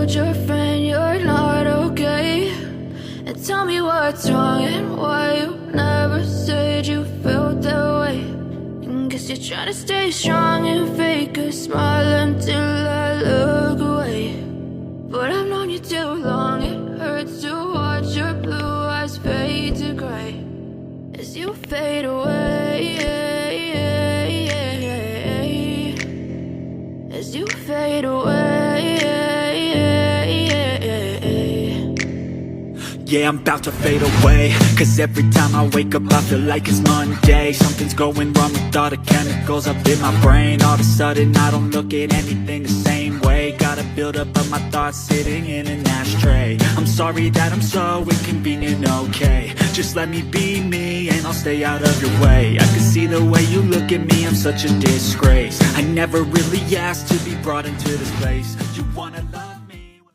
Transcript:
told your friend you're not okay? And tell me what's wrong and why you never said you felt that way. And guess you're trying to stay strong and fake a smile until I look away. But I've known you too long, it hurts to watch your blue eyes fade to gray as you fade away, as you fade away. Yeah, I'm about to fade away, cause every time I wake up I feel like it's Monday. Something's going wrong with all the chemicals up in my brain. All of a sudden I don't look at anything the same way. Got a buildup of my thoughts sitting in an ashtray. I'm sorry that I'm so inconvenient, okay? Just let me be me and I'll stay out of your way. I can see the way you look at me, I'm such a disgrace. I never really asked to be brought into this place. You wanna